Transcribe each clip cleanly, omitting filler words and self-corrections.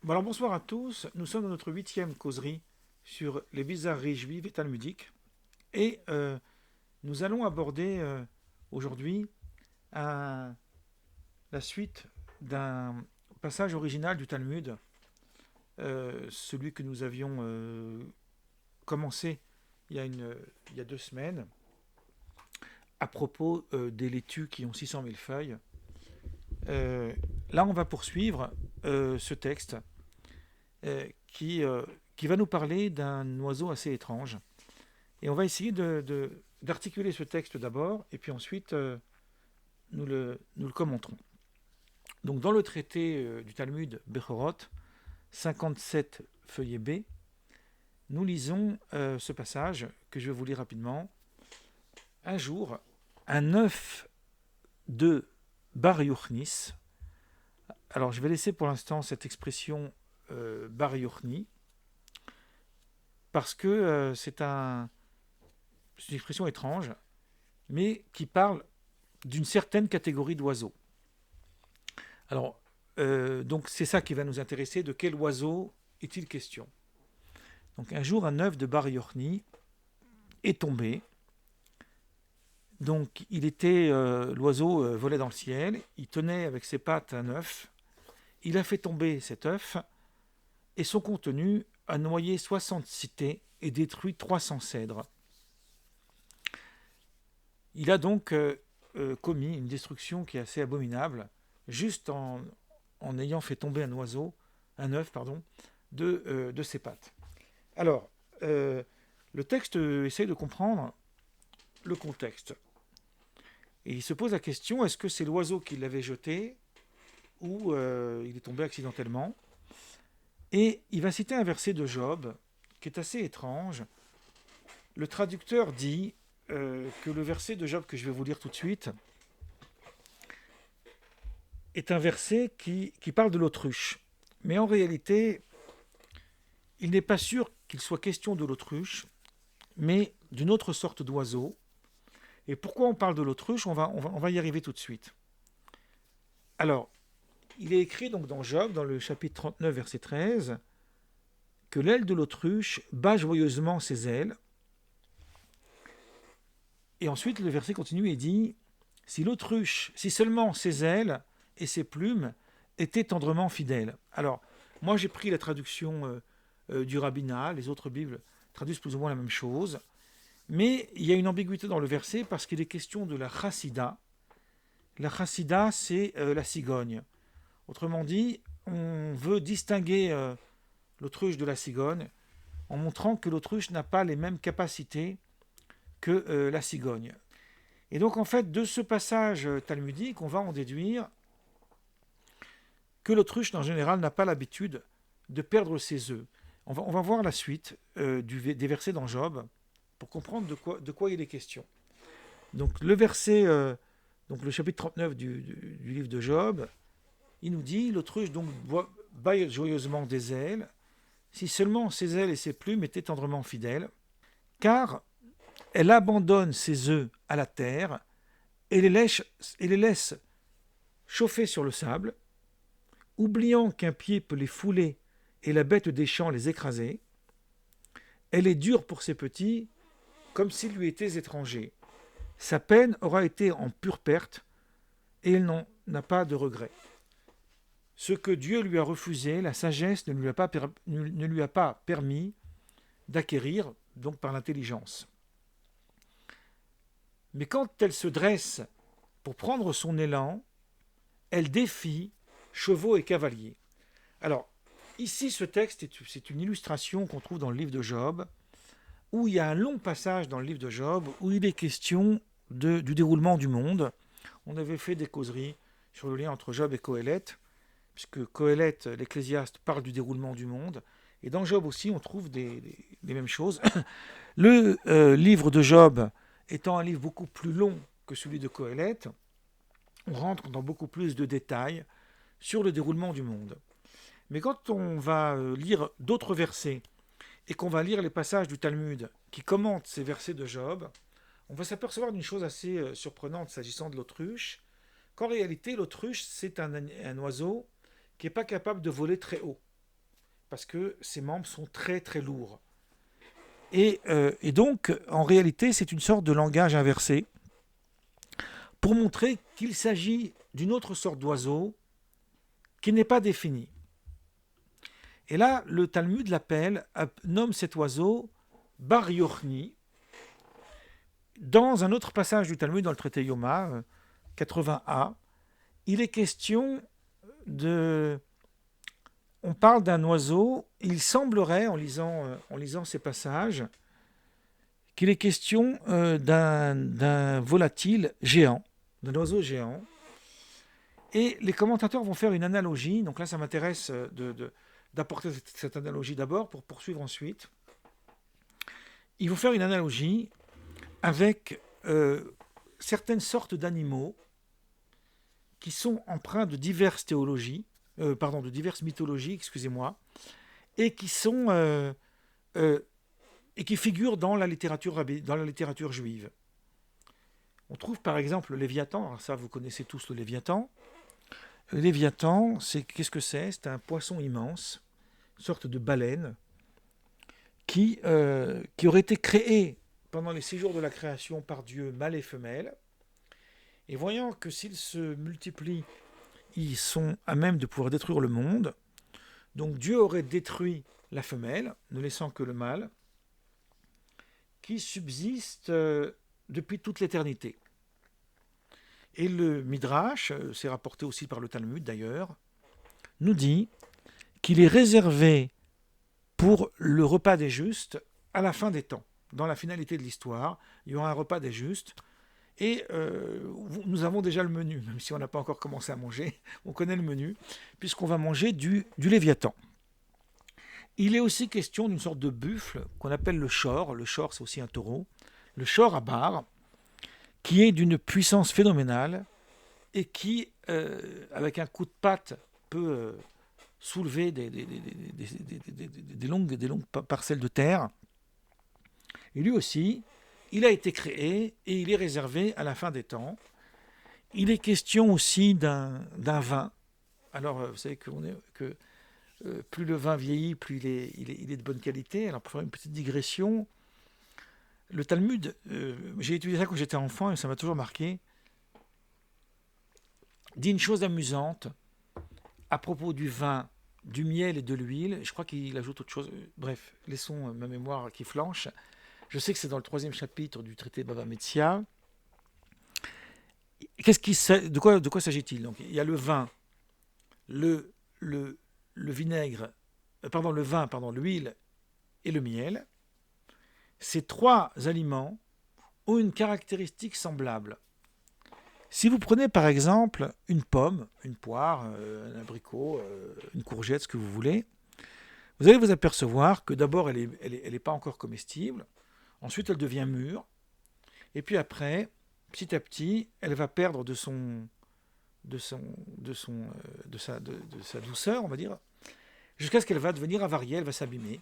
Bon alors bonsoir à tous, nous sommes dans notre 8e causerie sur les bizarreries juives et talmudiques et nous allons aborder aujourd'hui un- la suite d'un passage original du Talmud, celui que nous avions commencé il y a, il y a 2 semaines, à propos des laitues qui ont 600 000 feuilles. Euh, Là on va poursuivre ce texte euh, qui, euh, qui va nous parler d'un oiseau assez étrange. Et on va essayer d'articuler ce texte d'abord, et puis ensuite nous le commenterons. Donc dans le traité du Talmud Bechorot, 57 feuillet B, nous lisons ce passage que je vais vous lire rapidement. Un jour, un œuf de Bar Yochnis, alors je vais laisser pour l'instant cette expression Bar Yochni, parce que c'est une expression étrange, mais qui parle d'une certaine catégorie d'oiseaux. Alors, donc c'est ça qui va nous intéresser. De quel oiseau est-il question? Donc un jour, un œuf de Bar Yochni est tombé. Donc l'oiseau volait dans le ciel. Il tenait avec ses pattes un œuf. Il a fait tomber cet œuf et son contenu a noyé 60 cités et détruit 300 cèdres. Il a donc commis une destruction qui est assez abominable, juste en ayant fait tomber un œuf, de ses pattes. Alors, le texte essaye de comprendre le contexte. Et il se pose la question, est-ce que c'est l'oiseau qui l'avait jeté ou il est tombé accidentellement? Et il va citer un verset de Job qui est assez étrange. Le traducteur dit que le verset de Job que je vais vous lire tout de suite est un verset qui parle de l'autruche. Mais en réalité, il n'est pas sûr qu'il soit question de l'autruche, mais d'une autre sorte d'oiseau. Et pourquoi on parle de l'autruche, on va y arriver tout de suite. Alors, il est écrit donc dans Job, dans le chapitre 39, verset 13, que l'aile de l'autruche bat joyeusement ses ailes. Et ensuite, le verset continue et dit, si seulement ses ailes et ses plumes étaient tendrement fidèles. Alors, moi j'ai pris la traduction du rabbinat, les autres Bibles traduisent plus ou moins la même chose, mais il y a une ambiguïté dans le verset parce qu'il est question de la chassida. La chassida, c'est la cigogne. Autrement dit, on veut distinguer l'autruche de la cigogne en montrant que l'autruche n'a pas les mêmes capacités que la cigogne. Et donc en fait, de ce passage talmudique, on va en déduire que l'autruche en général n'a pas l'habitude de perdre ses œufs. On va voir la suite des versets dans Job pour comprendre de quoi il est question. Donc le chapitre 39 du livre de Job, il nous dit, l'autruche donc bat joyeusement des ailes, si seulement ses ailes et ses plumes étaient tendrement fidèles, car elle abandonne ses œufs à la terre et les laisse chauffer sur le sable, oubliant qu'un pied peut les fouler et la bête des champs les écraser. Elle est dure pour ses petits, comme s'ils lui étaient étrangers. Sa peine aura été en pure perte, et elle n'en a pas de regret. Ce que Dieu lui a refusé, la sagesse ne lui a pas permis d'acquérir, donc par l'intelligence. Mais quand elle se dresse pour prendre son élan, elle défie chevaux et cavaliers. Alors, ici, ce texte, c'est une illustration qu'on trouve dans le livre de Job, où il y a un long passage dans le livre de Job, où il est question du déroulement du monde. On avait fait des causeries sur le lien entre Job et Coëlette, puisque Coëlette, l'Ecclésiaste, parle du déroulement du monde. Et dans Job aussi, on trouve les mêmes choses. Le livre de Job étant un livre beaucoup plus long que celui de Coëlette, on rentre dans beaucoup plus de détails sur le déroulement du monde. Mais quand on va lire d'autres versets et qu'on va lire les passages du Talmud qui commentent ces versets de Job, on va s'apercevoir d'une chose assez surprenante s'agissant de l'autruche, qu'en réalité l'autruche c'est un oiseau qui n'est pas capable de voler très haut. parce que ses membres sont très très lourds. Et donc, en réalité, c'est une sorte de langage inversé pour montrer qu'il s'agit d'une autre sorte d'oiseau qui n'est pas définie. Et là, le Talmud nomme cet oiseau Bar Yochni. Dans un autre passage du Talmud, dans le traité Yoma, 80a, il est question de... On parle d'un oiseau, il semblerait, en lisant ces passages, qu'il est question d'un volatile géant, d'un oiseau géant. Et les commentateurs vont faire une analogie, donc là ça m'intéresse d'apporter cette analogie d'abord pour poursuivre ensuite. Ils vont faire une analogie avec certaines sortes d'animaux qui sont empreints de diverses de diverses mythologies, excusez-moi, et qui figurent dans la littérature juive. On trouve par exemple le Léviathan. Alors ça, vous connaissez tous le Léviathan. Le Léviathan, qu'est-ce que c'est ? C'est un poisson immense, une sorte de baleine, qui aurait été créé pendant les 6 jours de la création par Dieu, mâle et femelle. Et voyant que s'ils se multiplient, ils sont à même de pouvoir détruire le monde, donc Dieu aurait détruit la femelle, ne laissant que le mâle, qui subsiste depuis toute l'éternité. Et le Midrash, c'est rapporté aussi par le Talmud d'ailleurs, nous dit qu'il est réservé pour le repas des justes à la fin des temps. Dans la finalité de l'histoire, il y aura un repas des justes. Et nous avons déjà le menu, même si on n'a pas encore commencé à manger, on connaît le menu, puisqu'on va manger du Léviathan. Il est aussi question d'une sorte de buffle qu'on appelle le shor. Le shor, c'est aussi un taureau. Le shor à barre, qui est d'une puissance phénoménale et qui, avec un coup de patte, peut soulever des longues parcelles de terre. Et lui aussi, il a été créé et il est réservé à la fin des temps. Il est question aussi d'un vin. Alors, vous savez que plus le vin vieillit, plus il est de bonne qualité. Alors, pour faire une petite digression, le Talmud, j'ai étudié ça quand j'étais enfant et ça m'a toujours marqué, dit une chose amusante à propos du vin, du miel et de l'huile. Je crois qu'il ajoute autre chose. Bref, laissons ma mémoire qui flanche. Je sais que c'est dans le 3e chapitre du traité Bava Metzia. De quoi s'agit-il ? Donc, il y a le vin, le vinaigre, le vin, l'huile et le miel. Ces 3 aliments ont une caractéristique semblable. Si vous prenez par exemple une pomme, une poire, un abricot, une courgette, ce que vous voulez, vous allez vous apercevoir que d'abord elle est pas encore comestible. Ensuite, elle devient mûre. Et puis après, petit à petit, elle va perdre de sa douceur, on va dire, jusqu'à ce qu'elle va devenir avariée, elle va s'abîmer.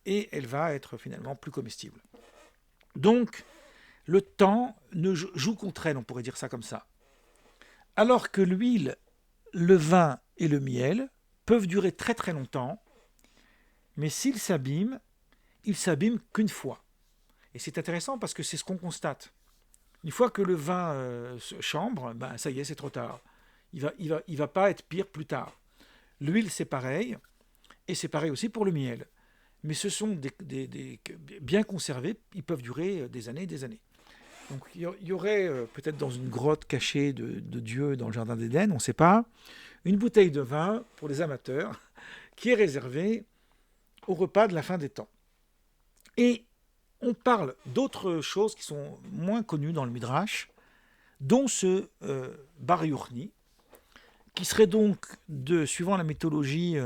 Et elle va être finalement plus comestible. Donc, le temps joue contre elle, on pourrait dire ça comme ça. Alors que l'huile, le vin et le miel peuvent durer très très longtemps, mais s'ils s'abîment, ils s'abîment qu'une fois. Et c'est intéressant parce que c'est ce qu'on constate. Une fois que le vin se chambre, ça y est, c'est trop tard. Il va pas être pire plus tard. L'huile, c'est pareil, et c'est pareil aussi pour le miel. Mais ce sont des bien conservés, ils peuvent durer des années et des années. Donc il y aurait peut-être dans une grotte cachée de Dieu dans le jardin d'Éden, on ne sait pas, une bouteille de vin pour les amateurs qui est réservée au repas de la fin des temps. Et on parle d'autres choses qui sont moins connues dans le Midrash, dont ce Bar Yochni, qui serait donc, suivant la mythologie,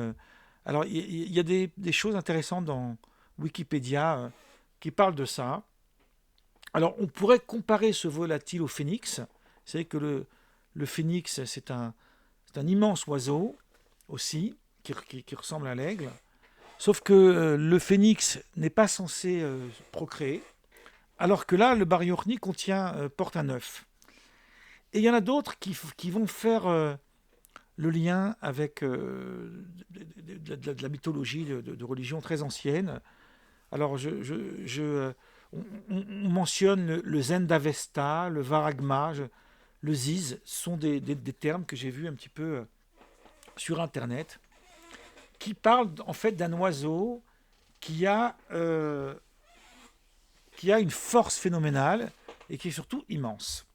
alors il y a des choses intéressantes dans Wikipédia qui parlent de ça. Alors on pourrait comparer ce volatile au phénix. Vous savez que le phénix, c'est un immense oiseau aussi, qui ressemble à l'aigle. Sauf que le phénix n'est pas censé procréer, alors que là, le Bar Yochni porte un œuf. Et il y en a d'autres qui vont faire le lien avec de de la mythologie de religion très ancienne. Alors, on mentionne le Zend-Avesta, le Varagma, le Ziz, sont des termes que j'ai vus un petit peu sur Internet, qui parlent en fait d'un oiseau qui a une force phénoménale et qui est surtout immense.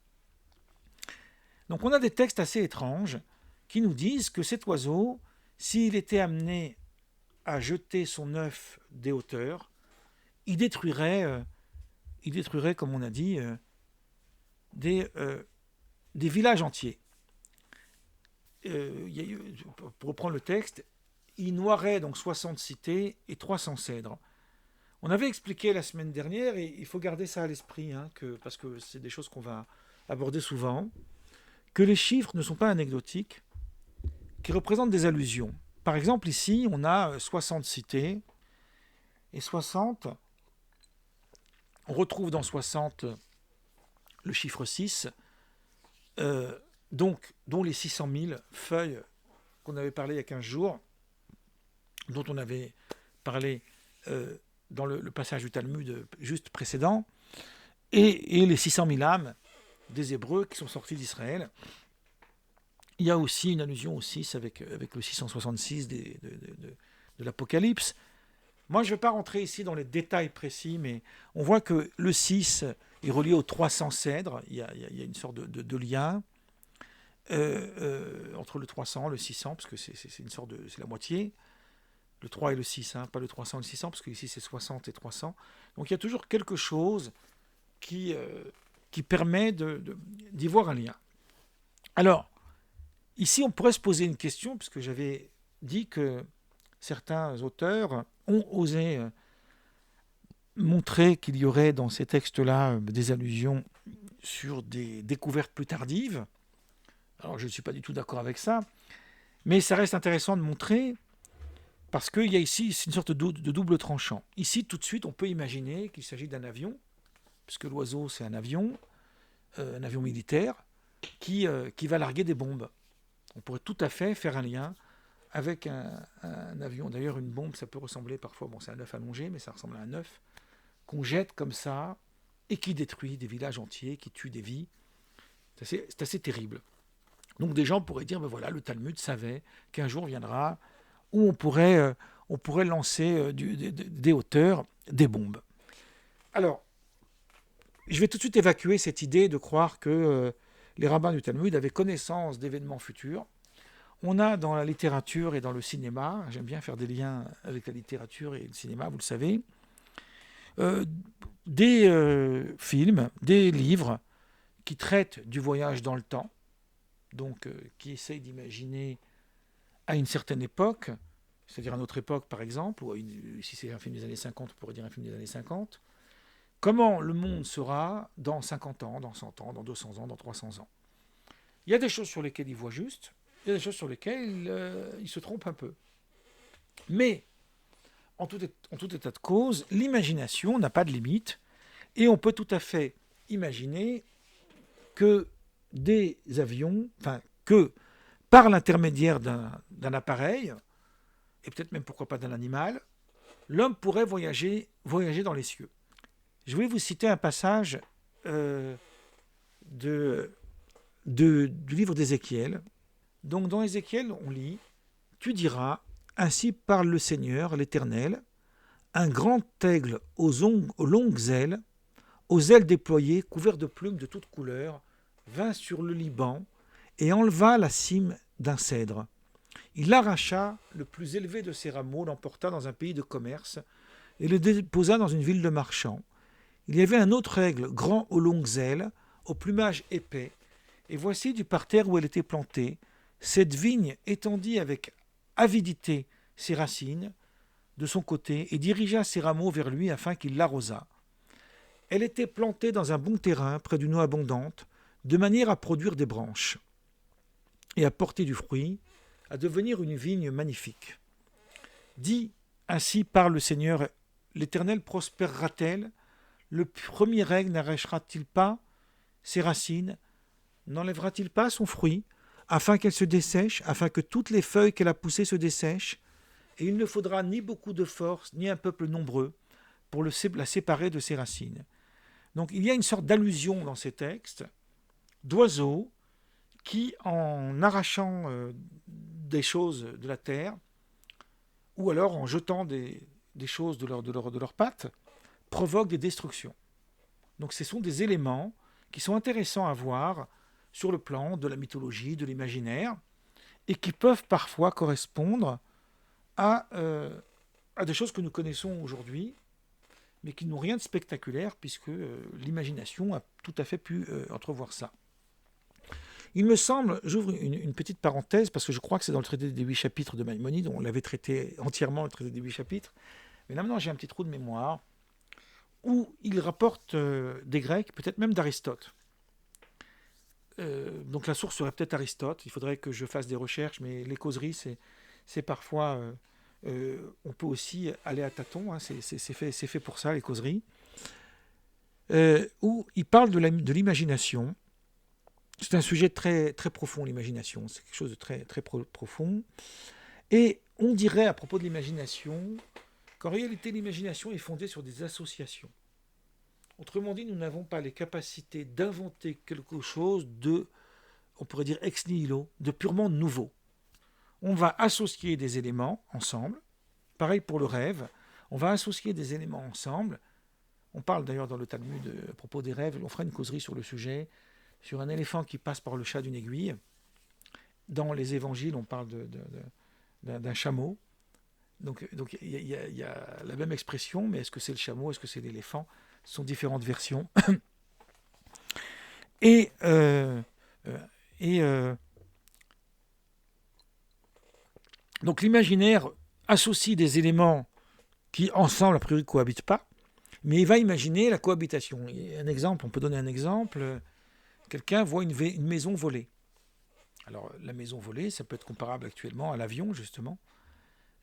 Donc on a des textes assez étranges qui nous disent que cet oiseau, s'il était amené à jeter son œuf des hauteurs, il détruirait, comme on a dit, des villages entiers. Pour reprendre le texte, il noierait donc 60 cités et 300 cèdres. On avait expliqué la semaine dernière, et il faut garder ça à l'esprit, parce que c'est des choses qu'on va aborder souvent, que les chiffres ne sont pas anecdotiques, qui représentent des allusions. Par exemple, ici, on a 60 cités, et 60, on retrouve dans 60 le chiffre 6, dont les 600 000 feuilles qu'on avait parlé il y a 15 jours, dont on avait parlé dans le passage du Talmud juste précédent, et les 600 000 âmes des Hébreux qui sont sortis d'Israël. Il y a aussi une allusion au 6 avec le 666 de l'Apocalypse. Moi, je ne vais pas rentrer ici dans les détails précis, mais on voit que le 6 est relié aux 300 cèdres. Il y a une sorte de lien entre le 300 et le 600, parce que c'est une sorte c'est la moitié. Le 3 et le 6, pas le 300 et le 600, parce qu'ici c'est 60 et 300. Donc il y a toujours quelque chose qui permet d'y voir un lien. Alors, ici on pourrait se poser une question, puisque j'avais dit que certains auteurs ont osé montrer qu'il y aurait dans ces textes-là des allusions sur des découvertes plus tardives. Alors je ne suis pas du tout d'accord avec ça, mais ça reste intéressant de montrer, parce qu'il y a ici une sorte de double tranchant. Ici, tout de suite, on peut imaginer qu'il s'agit d'un avion, puisque l'oiseau, c'est un avion militaire, qui va larguer des bombes. On pourrait tout à fait faire un lien avec un avion. D'ailleurs, une bombe, ça peut ressembler parfois, c'est un œuf allongé, mais ça ressemble à un œuf, qu'on jette comme ça, et qui détruit des villages entiers, qui tue des vies. C'est assez terrible. Donc des gens pourraient dire, voilà, le Talmud savait qu'un jour viendra où on pourrait lancer des hauteurs, des bombes. Alors, je vais tout de suite évacuer cette idée de croire que les rabbins du Talmud avaient connaissance d'événements futurs. On a dans la littérature et dans le cinéma, j'aime bien faire des liens avec la littérature et le cinéma, vous le savez, des films, des livres qui traitent du voyage dans le temps, donc qui essayent d'imaginer à une certaine époque, c'est-à-dire à notre époque par exemple, ou si c'est un film des années 50, on pourrait dire un film des années 50, comment le monde sera dans 50 ans, dans 100 ans, dans 200 ans, dans 300 ans. Il y a des choses sur lesquelles ils voient juste, il y a des choses sur lesquelles ils se trompent un peu. Mais, en tout état de cause, l'imagination n'a pas de limite, et on peut tout à fait imaginer que des avions, que par l'intermédiaire d'un appareil, et peut-être même pourquoi pas d'un animal, l'homme pourrait voyager dans les cieux. Je vais vous citer un passage du livre d'Ézéchiel. Donc dans Ézéchiel, on lit « Tu diras, ainsi parle le Seigneur, l'Éternel, un grand aigle aux longues ailes, aux ailes déployées, couvert de plumes de toutes couleurs, vint sur le Liban et enleva la cime d'un cèdre. Il arracha le plus élevé de ses rameaux, l'emporta dans un pays de commerce et le déposa dans une ville de marchands. Il y avait un autre aigle, grand aux longues ailes, au plumage épais, et voici du parterre où elle était plantée, cette vigne étendit avec avidité ses racines de son côté et dirigea ses rameaux vers lui afin qu'il l'arrosât. Elle était plantée dans un bon terrain, près d'une eau abondante, de manière à produire des branches et à porter du fruit, à devenir une vigne magnifique. Dit, ainsi parle le Seigneur, l'Éternel prospérera-t-elle? Le premier aigle n'arrachera-t-il pas ses racines? N'enlèvera-t-il pas son fruit, afin qu'elle se dessèche, afin que toutes les feuilles qu'elle a poussées se dessèchent? et il ne faudra ni beaucoup de force, ni un peuple nombreux pour la séparer de ses racines. Donc il y a une sorte d'allusion dans ces textes d'oiseaux qui, en arrachant des choses de la terre, ou alors en jetant des choses de leurs pattes, provoquent des destructions. Donc ce sont des éléments qui sont intéressants à voir sur le plan de la mythologie, de l'imaginaire, et qui peuvent parfois correspondre à des choses que nous connaissons aujourd'hui, mais qui n'ont rien de spectaculaire, puisque l'imagination a tout à fait pu entrevoir ça. Il me semble, j'ouvre une petite parenthèse, parce que je crois que c'est dans le traité des 8 chapitres de Maïmonide, on l'avait traité entièrement, le traité des 8 chapitres, mais là maintenant j'ai un petit trou de mémoire, où il rapporte des Grecs, peut-être même d'Aristote. Donc la source serait peut-être Aristote, il faudrait que je fasse des recherches, mais les causeries, c'est parfois... on peut aussi aller à tâtons, hein, c'est fait pour ça, les causeries, où il parle de l'imagination. C'est un sujet très, très profond, l'imagination, c'est quelque chose de très, très profond. Et on dirait à propos de l'imagination qu'en réalité l'imagination est fondée sur des associations. Autrement dit, nous n'avons pas les capacités d'inventer quelque chose de, on pourrait dire ex nihilo, de purement nouveau. On va associer des éléments ensemble. Pareil pour le rêve. On va associer des éléments ensemble. On parle d'ailleurs dans le Talmud à propos des rêves. On fera une causerie sur le sujet, sur un éléphant qui passe par le chat d'une aiguille. Dans les évangiles, on parle d'un chameau. Donc il y a la même expression, mais est-ce que c'est le chameau, est-ce que c'est l'éléphant? Ce sont différentes versions. Et donc l'imaginaire associe des éléments qui ensemble a priori ne cohabitent pas, mais il va imaginer la cohabitation. Un exemple, on peut donner un exemple. Quelqu'un voit une maison volée. Alors la maison volée, ça peut être comparable actuellement à l'avion justement.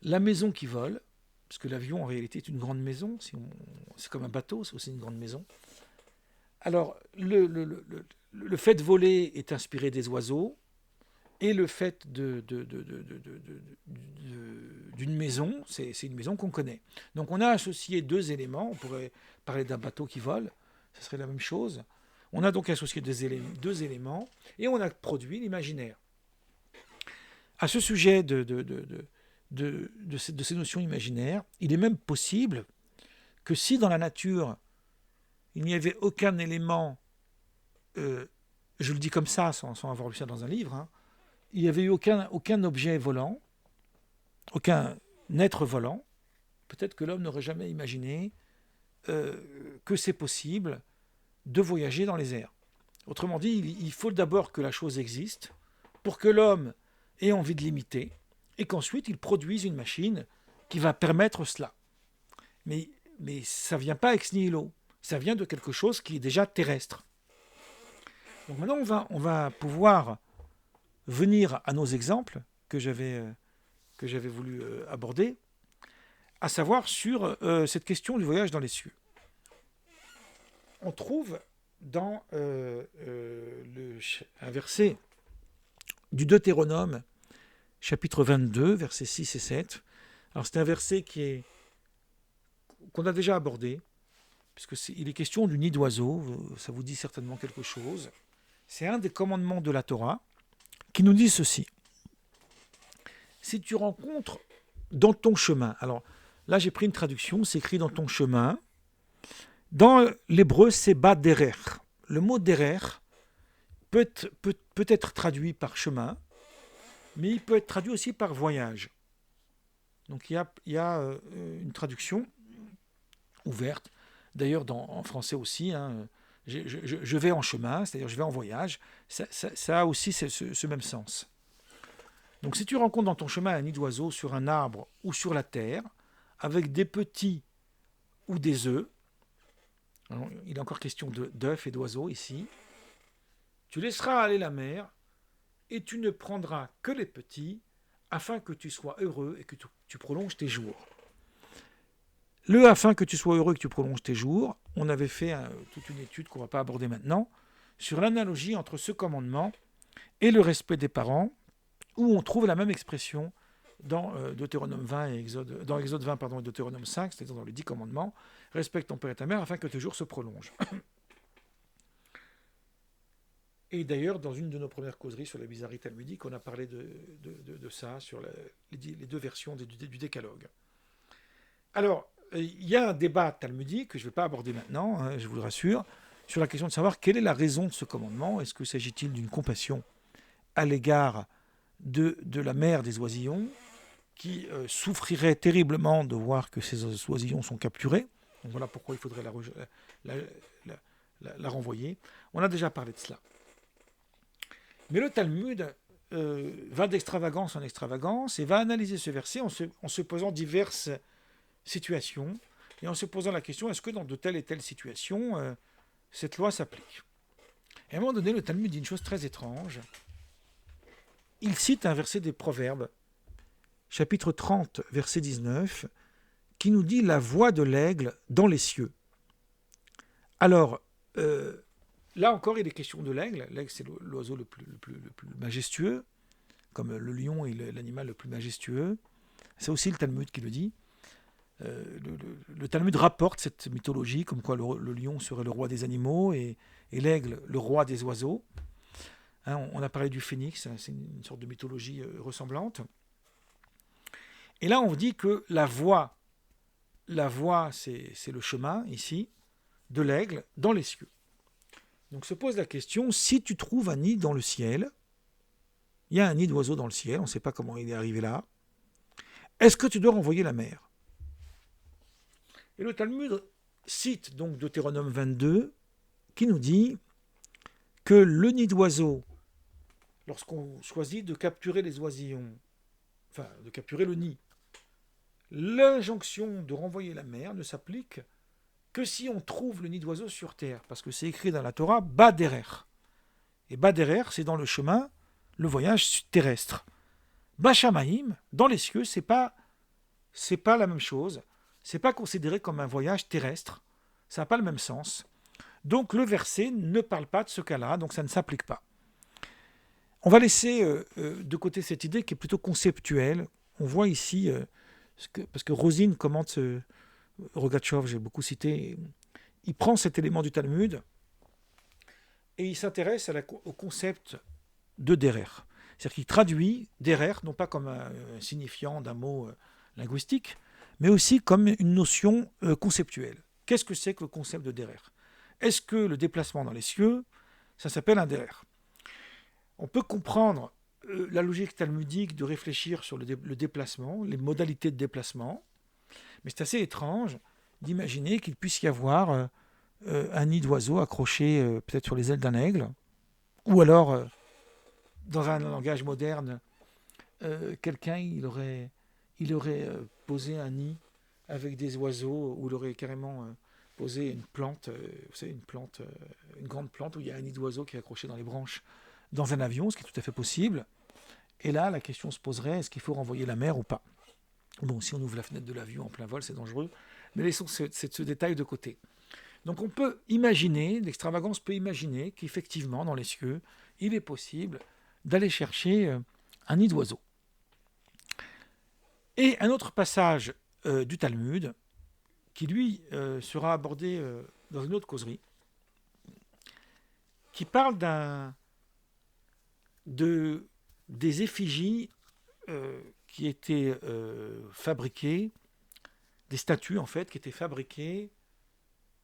La maison qui vole, parce que l'avion en réalité est une grande maison, c'est comme un bateau, c'est aussi une grande maison. Alors le fait de voler est inspiré des oiseaux, et le fait d'une maison, c'est une maison qu'on connaît. Donc on a associé deux éléments, on pourrait parler d'un bateau qui vole, ce serait la même chose. On a donc associé deux éléments, et on a produit l'imaginaire. À ce sujet de ces notions imaginaires, il est même possible que si dans la nature, il n'y avait aucun élément, je le dis comme ça, sans avoir lu ça dans un livre, hein, il n'y avait eu aucun objet volant, aucun être volant, peut-être que l'homme n'aurait jamais imaginé que c'est possible de voyager dans les airs. Autrement dit, il faut d'abord que la chose existe pour que l'homme ait envie de l'imiter et qu'ensuite il produise une machine qui va permettre cela. Mais ça ne vient pas ex nihilo, ça vient de quelque chose qui est déjà terrestre. Donc maintenant, on va pouvoir venir à nos exemples que j'avais voulu aborder, à savoir sur cette question du voyage dans les cieux. On trouve dans un verset du Deutéronome, chapitre 22, versets 6 et 7. Alors c'est un verset qu'on a déjà abordé, puisqu'il est question du nid d'oiseau, ça vous dit certainement quelque chose. C'est un des commandements de la Torah, qui nous dit ceci. Si tu rencontres dans ton chemin, alors là j'ai pris une traduction, c'est écrit dans ton chemin. Dans l'hébreu, c'est ba derer. Le mot derer peut être traduit par chemin, mais il peut être traduit aussi par voyage. Donc il y a une traduction ouverte, d'ailleurs en français aussi, hein, je vais en chemin, c'est-à-dire je vais en voyage, ça a aussi ce même sens. Donc si tu rencontres dans ton chemin un nid d'oiseau sur un arbre ou sur la terre, avec des petits ou des œufs, alors, il est encore question d'œufs et d'oiseaux ici, tu laisseras aller la mer et tu ne prendras que les petits afin que tu sois heureux et que tu prolonges tes jours. Le afin que tu sois heureux et que tu prolonges tes jours, on avait fait toute une étude qu'on ne va pas aborder maintenant, sur l'analogie entre ce commandement et le respect des parents, où on trouve la même expression dans Deutéronome 20 et dans Exode 20 et Deutéronome 5, c'est-à-dire dans les 10 commandements, respecte ton père et ta mère afin que tes jours se prolongent. Et d'ailleurs, dans une de nos premières causeries sur la bizarrerie talmudique, on a parlé de ça, sur les deux versions du décalogue. Alors, il y a un débat talmudique que je ne vais pas aborder maintenant, hein, je vous le rassure, sur la question de savoir quelle est la raison de ce commandement. Est-ce que s'agit-il d'une compassion à l'égard de la mère des oisillons, qui souffrirait terriblement de voir que ces oisillons sont capturés. Donc voilà pourquoi il faudrait la renvoyer. On a déjà parlé de cela. Mais le Talmud va d'extravagance en extravagance et va analyser ce verset en se posant diverses situations et en se posant la question, est-ce que dans de telle et telle situation, cette loi s'applique? Et à un moment donné, le Talmud dit une chose très étrange. Il cite un verset des Proverbes, chapitre 30, verset 19, qui nous dit « la voix de l'aigle dans les cieux ». Alors, là encore, il est question de l'aigle. L'aigle, c'est l'oiseau le plus majestueux, comme le lion est l'animal le plus majestueux. C'est aussi le Talmud qui le dit. Le Talmud rapporte cette mythologie, comme quoi le lion serait le roi des animaux et l'aigle le roi des oiseaux. Hein, on a parlé du phénix, hein, c'est une sorte de mythologie ressemblante. Et là, on dit que la voie, c'est le chemin, ici, de l'aigle dans les cieux. Donc se pose la question, si tu trouves un nid dans le ciel, il y a un nid d'oiseau dans le ciel, on ne sait pas comment il est arrivé là, est-ce que tu dois renvoyer la mer? Et le Talmud cite donc Deutéronome 22, qui nous dit que le nid d'oiseau, lorsqu'on choisit de capturer les oisillons, enfin de capturer le nid, l'injonction de renvoyer la mer ne s'applique que si on trouve le nid d'oiseau sur terre, parce que c'est écrit dans la Torah, Baderer. Et Baderer, c'est dans le chemin, le voyage terrestre. Bashamaïm, dans les cieux, c'est pas la même chose. C'est pas considéré comme un voyage terrestre. Ça n'a pas le même sens. Donc le verset ne parle pas de ce cas-là, donc ça ne s'applique pas. On va laisser de côté cette idée qui est plutôt conceptuelle. On voit ici, parce que Rosine commente Rogatchov, j'ai beaucoup cité, il prend cet élément du Talmud et il s'intéresse au concept de Derer. C'est-à-dire qu'il traduit Derer, non pas comme un signifiant d'un mot linguistique, mais aussi comme une notion conceptuelle. Qu'est-ce que c'est que le concept de Derer? Est-ce que le déplacement dans les cieux, ça s'appelle un Derer? On peut comprendre la logique talmudique de réfléchir sur le déplacement, les modalités de déplacement, mais c'est assez étrange d'imaginer qu'il puisse y avoir un nid d'oiseau accroché peut-être sur les ailes d'un aigle, ou alors, dans un langage moderne, quelqu'un il aurait posé un nid avec des oiseaux, ou il aurait carrément posé une plante, vous savez, une grande plante où il y a un nid d'oiseau qui est accroché dans les branches dans un avion, ce qui est tout à fait possible. Et là, la question se poserait, est-ce qu'il faut renvoyer la mer ou pas? Bon, si on ouvre la fenêtre de l'avion en plein vol, c'est dangereux, mais laissons ce détail de côté. Donc on peut imaginer, l'extravagance peut imaginer qu'effectivement, dans les cieux, il est possible d'aller chercher un nid d'oiseau. Et un autre passage du Talmud, qui lui sera abordé dans une autre causerie, qui parle des effigies qui étaient fabriquées, des statues en fait, qui étaient fabriquées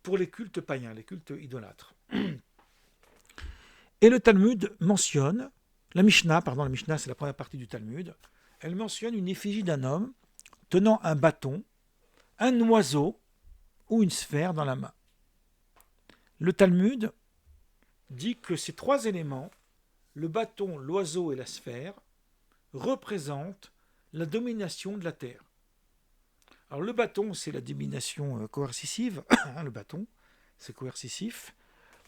pour les cultes païens, les cultes idolâtres. Et le Talmud mentionne, la Mishnah c'est la première partie du Talmud, elle mentionne une effigie d'un homme tenant un bâton, un oiseau ou une sphère dans la main. Le Talmud dit que ces trois éléments, le bâton, l'oiseau et la sphère, représentent la domination de la terre. Alors le bâton, c'est la domination coercitive, le bâton, c'est coercitif.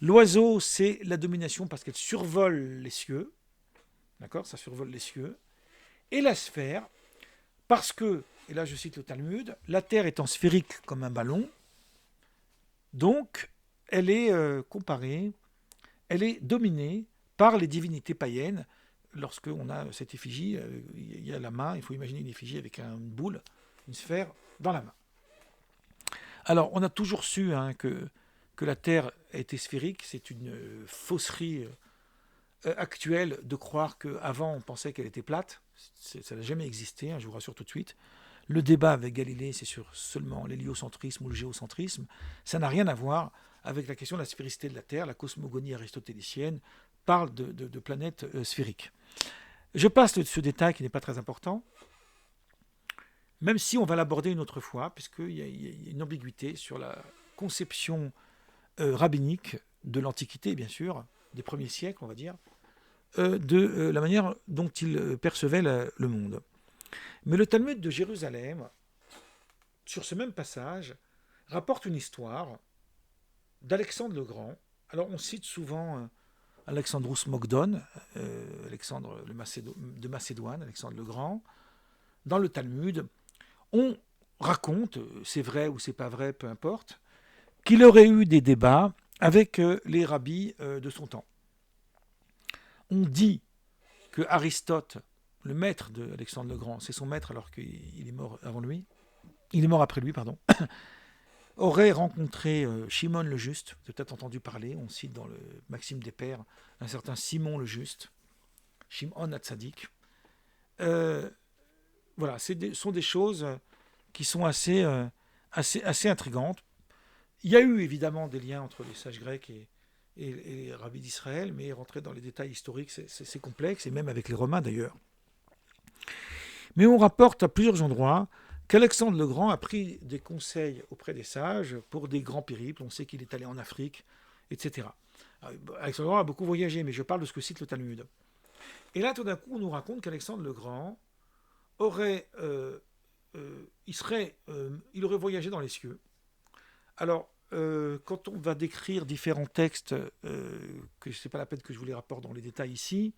L'oiseau, c'est la domination parce qu'elle survole les cieux, d'accord, ça survole les cieux. Et la sphère, parce que, et là je cite le Talmud, la terre étant sphérique comme un ballon, donc elle est comparée, elle est dominée par les divinités païennes, lorsqu'on a cette effigie, il y a la main, il faut imaginer une effigie avec une boule, une sphère dans la main. Alors, on a toujours su que la Terre était sphérique. C'est une fausserie actuelle de croire qu'avant on pensait qu'elle était plate. Ça n'a jamais existé, je vous rassure tout de suite. Le débat avec Galilée, c'est sur seulement l'héliocentrisme ou le géocentrisme. Ça n'a rien à voir avec la question de la sphéricité de la Terre. La cosmogonie aristotélicienne parle de planètes sphériques. Je passe ce détail qui n'est pas très important, même si on va l'aborder une autre fois, puisqu'il y a une ambiguïté sur la conception rabbinique de l'Antiquité, bien sûr, des premiers siècles, on va dire, de la manière dont ils percevaient le monde. Mais le Talmud de Jérusalem, sur ce même passage, rapporte une histoire d'Alexandre le Grand. Alors on cite souvent Alexandros Mogdon, Alexandre de Macédoine, Alexandre le Grand. Dans le Talmud, on raconte, c'est vrai ou c'est pas vrai, peu importe, qu'il aurait eu des débats avec les rabbis de son temps. On dit que Aristote, le maître d'Alexandre le Grand, c'est son maître alors qu'il est mort avant lui, il est mort après lui, pardon, aurait rencontré Shimon le Juste, vous avez peut-être entendu parler, on cite dans le Maxime des Pères un certain Simon le Juste, Shimon Hatzadik. Voilà, sont des choses qui sont assez intrigantes. Il y a eu évidemment des liens entre les sages grecs et les rabbis d'Israël, mais rentrer dans les détails historiques, c'est complexe, et même avec les Romains d'ailleurs. Mais on rapporte à plusieurs endroits qu'Alexandre le Grand a pris des conseils auprès des sages pour des grands périples. On sait qu'il est allé en Afrique, etc. Alexandre le Grand a beaucoup voyagé, mais je parle de ce que cite le Talmud. Et là, tout d'un coup, on nous raconte qu'Alexandre le Grand aurait voyagé dans les cieux. Alors, quand on va décrire différents textes, que ce n'est pas la peine que je vous les rapporte dans les détails ici,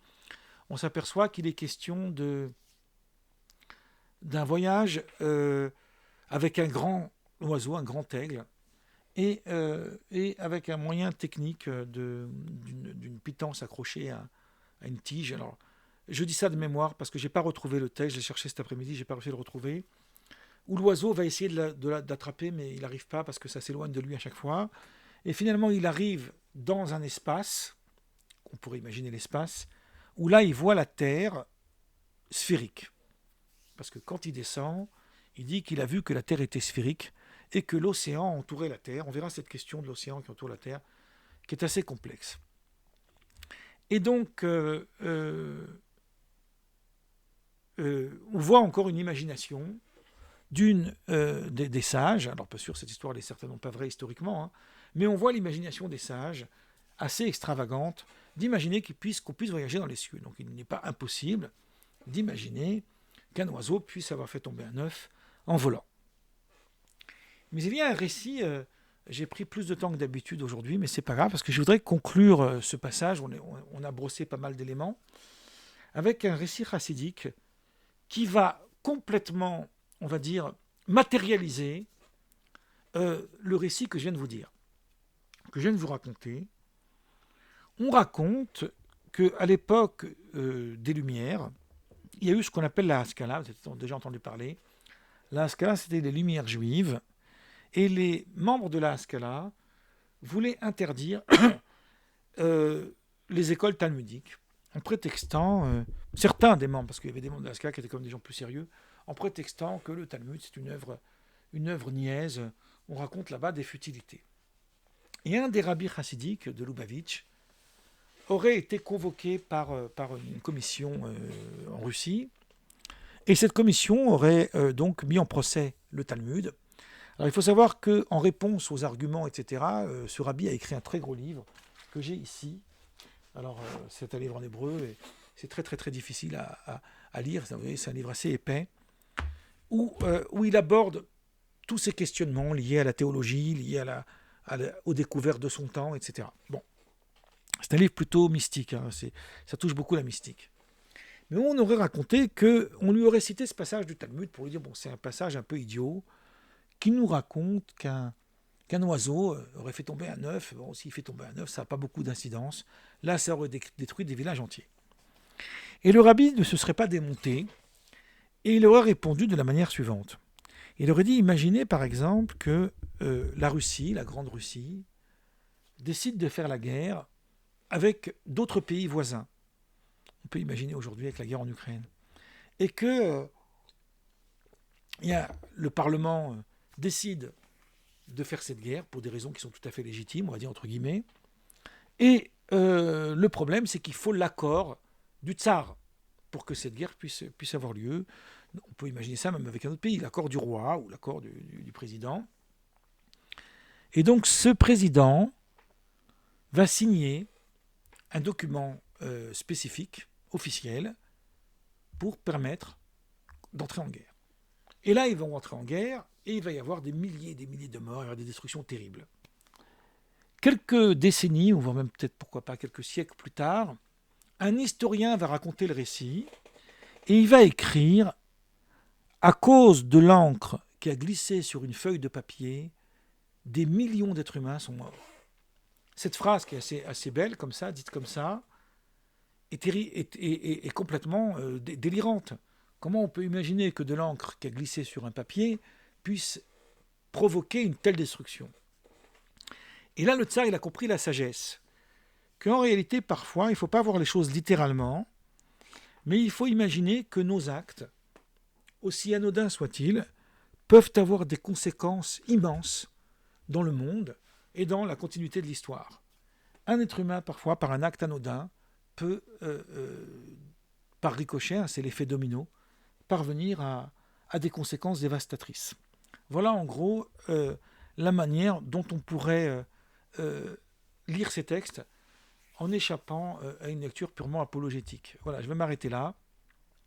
on s'aperçoit qu'il est question d'un voyage avec un grand oiseau, un grand aigle, et avec un moyen technique d'une pitance accrochée à une tige. Alors, je dis ça de mémoire parce que je n'ai pas retrouvé le texte, j'ai cherché cet après-midi, je n'ai pas réussi à le retrouver, où l'oiseau va essayer d'attraper, mais il n'arrive pas parce que ça s'éloigne de lui à chaque fois. Et finalement, il arrive dans un espace, on pourrait imaginer l'espace, où là, il voit la Terre sphérique. Parce que quand il descend, il dit qu'il a vu que la Terre était sphérique et que l'océan entourait la Terre. On verra cette question de l'océan qui entoure la Terre, qui est assez complexe. Et donc, on voit encore une imagination des sages. Alors, pas sûr, cette histoire n'est certainement pas vraie historiquement, mais on voit l'imagination des sages assez extravagante d'imaginer qu'on puisse voyager dans les cieux. Donc, il n'est pas impossible d'imaginer qu'un oiseau puisse avoir fait tomber un œuf en volant. Mais il y a un récit, j'ai pris plus de temps que d'habitude aujourd'hui, mais c'est pas grave, parce que je voudrais conclure ce passage, on a brossé pas mal d'éléments, avec un récit chassidique qui va complètement, on va dire, matérialiser le récit que je viens de vous dire, que je viens de vous raconter. On raconte qu'à l'époque des Lumières, il y a eu ce qu'on appelle la Haskalah, vous avez déjà entendu parler. La Haskalah, c'était les Lumières juives, et les membres de la Haskalah voulaient interdire les écoles talmudiques, en prétextant, certains des membres, parce qu'il y avait des membres de la Haskalah qui étaient comme des gens plus sérieux, en prétextant que le Talmud, c'est une œuvre niaise, on raconte là-bas des futilités. Et un des rabbis chassidiques de Lubavitch aurait été convoqué par une commission en Russie, et cette commission aurait donc mis en procès le Talmud. Alors il faut savoir qu'en réponse aux arguments, etc., ce rabbi a écrit un très gros livre que j'ai ici. Alors c'est un livre en hébreu, et c'est très très très difficile à lire, vous voyez, c'est un livre assez épais, où il aborde tous ces questionnements liés à la théologie, liés aux découvertes de son temps, etc. Bon, c'est un livre plutôt mystique, ça touche beaucoup la mystique. Mais on aurait raconté qu'on lui aurait cité ce passage du Talmud pour lui dire, bon, c'est un passage un peu idiot, qui nous raconte qu'un oiseau aurait fait tomber un œuf. Bon, s'il fait tomber un œuf, ça n'a pas beaucoup d'incidence. Là, ça aurait détruit des villages entiers. Et le rabbi ne se serait pas démonté, et il aurait répondu de la manière suivante. Il aurait dit, imaginez par exemple que la Russie, la Grande Russie, décide de faire la guerre avec d'autres pays voisins. On peut imaginer aujourd'hui avec la guerre en Ukraine. Et que le Parlement décide de faire cette guerre pour des raisons qui sont tout à fait légitimes, on va dire entre guillemets. Et le problème, c'est qu'il faut l'accord du tsar pour que cette guerre puisse avoir lieu. On peut imaginer ça même avec un autre pays, l'accord du roi ou l'accord du président. Et donc ce président va signer un document spécifique, officiel, pour permettre d'entrer en guerre. Et là, ils vont entrer en guerre et il va y avoir des milliers et des milliers de morts, il y aura des destructions terribles. Quelques décennies, ou voire même peut-être pourquoi pas quelques siècles plus tard, un historien va raconter le récit et il va écrire « À cause de l'encre qui a glissé sur une feuille de papier, des millions d'êtres humains sont morts. » Cette phrase qui est assez belle, comme ça, dite comme ça, est complètement délirante. Comment on peut imaginer que de l'encre qui a glissé sur un papier puisse provoquer une telle destruction? Et là, le tsar, il a compris la sagesse. Qu'en réalité, parfois, il ne faut pas voir les choses littéralement, mais il faut imaginer que nos actes, aussi anodins soient-ils, peuvent avoir des conséquences immenses dans le monde et dans la continuité de l'histoire. Un être humain, parfois, par un acte anodin, peut, par ricochet, c'est l'effet domino, parvenir à des conséquences dévastatrices. Voilà en gros la manière dont on pourrait lire ces textes en échappant à une lecture purement apologétique. Voilà, je vais m'arrêter là.